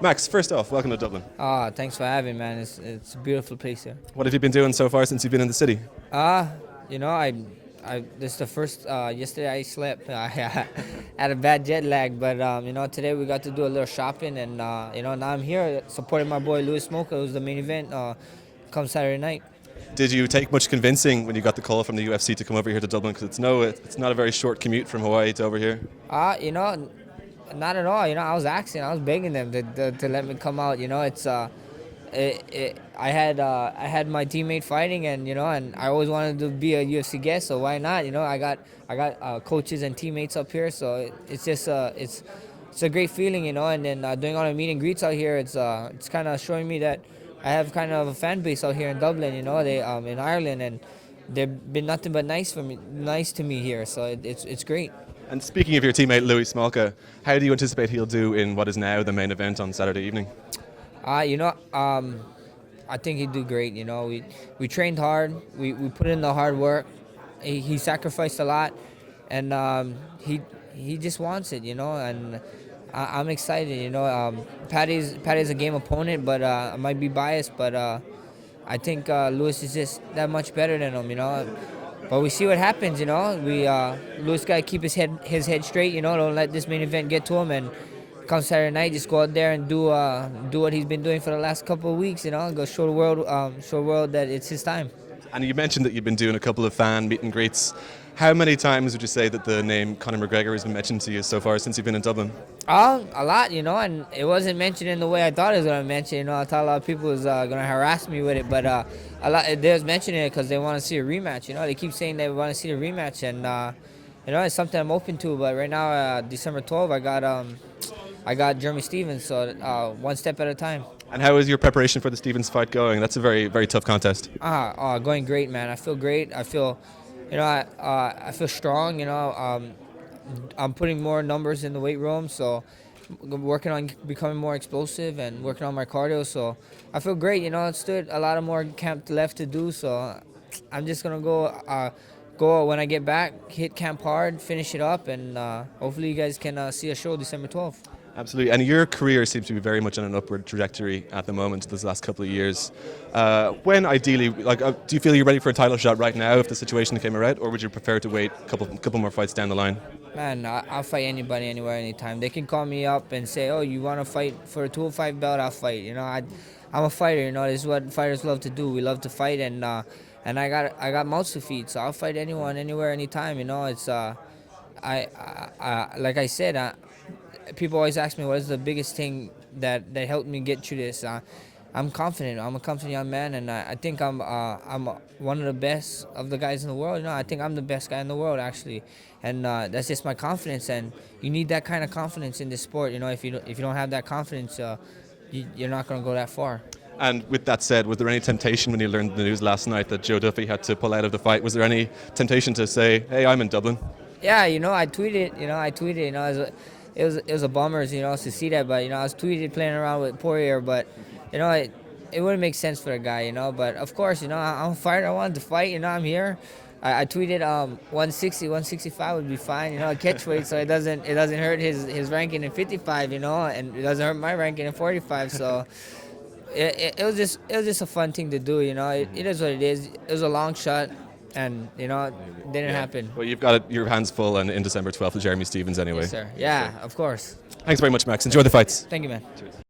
Max, first off, welcome to Dublin. Thanks for having me, man. It's a beautiful place here. What have you been doing so far since you've been in the city? Uh, I this is the first. Yesterday I slept. I had a bad jet lag, but today we got to do a little shopping, and now I'm here supporting my boy Louis Smoker, who's the main event. Come Saturday night. Did you take much convincing when you got the call from the UFC to come over here to Dublin? Because it's not a very short commute from Hawaii to over here. Not at all. I was asking, I was begging them to let me come out. I had my teammate fighting, and I always wanted to be a UFC guest, so why not? I got coaches and teammates up here, so it's just it's a great feeling, And then doing all the meet and greets out here, it's kind of showing me that I have kind of a fan base out here in Dublin. They in Ireland, and they've been nothing but nice to me here, so it's great. And speaking of your teammate Louis Smolka, how do you anticipate he'll do in what is now the main event on Saturday evening? I think he'd do great. We trained hard. We put in the hard work. He sacrificed a lot, and he just wants it. And I'm excited. Patty's a game opponent, but I might be biased, but I think Louis is just that much better than him. But we see what happens. Louis got to keep his head straight. Don't let this main event get to him, and come Saturday night, just go out there and do what he's been doing for the last couple of weeks. Go show the world that it's his time. And you mentioned that you've been doing a couple of fan meet and greets. How many times would you say that the name Conor McGregor has been mentioned to you so far since you've been in Dublin? A lot, and it wasn't mentioned in the way I thought it was going to mention. I thought a lot of people was going to harass me with it, but a lot they was mentioning it because they want to see a rematch. They keep saying they want to see a rematch, and it's something I'm open to. But right now, December 12th, I got Jeremy Stevens, so one step at a time. And how is your preparation for the Stevens fight going? That's a very, very tough contest. Going great, man. I feel great. I feel, I feel strong. I'm putting more numbers in the weight room, so I'm working on becoming more explosive and working on my cardio. So I feel great. It's still a lot of more camp left to do. So I'm just gonna go when I get back, hit camp hard, finish it up, and hopefully you guys can see a show December 12th. Absolutely, and your career seems to be very much on an upward trajectory at the moment. This last couple of years, when ideally, do you feel you're ready for a title shot right now if the situation came around, or would you prefer to wait a couple more fights down the line? Man, I'll fight anybody, anywhere, anytime. They can call me up and say, "Oh, you want to fight for a 205 belt?" I'll fight. I'm a fighter. This is what fighters love to do. We love to fight, and I got mouths to feed, so I'll fight anyone, anywhere, anytime. It's like I said. People always ask me what is the biggest thing that helped me get through this. I'm confident. I'm a confident young man, and I think I'm one of the best of the guys in the world. I think I'm the best guy in the world, actually, and that's just my confidence. And you need that kind of confidence in this sport. If you don't have that confidence, you're not going to go that far. And with that said, was there any temptation when you learned the news last night that Joe Duffy had to pull out of the fight? Was there any temptation to say, "Hey, I'm in Dublin"? Yeah, I tweeted. It was a bummer, to see that. But I was playing around with Poirier, but it wouldn't make sense for the guy, But of course, I'm a fighter. I wanted to fight. I'm here. I tweeted 160, 165 would be fine, catchweight, so it doesn't hurt his ranking in 55, and it doesn't hurt my ranking in 45. So it was just a fun thing to do, It is what it is. It was a long shot. And, it didn't happen. Well, you've got your hands full in December 12th with Jeremy Stevens anyway. Yes, sir. Yeah, of course. Thanks very much, Max. Enjoy the fights. Thank you, man. Cheers.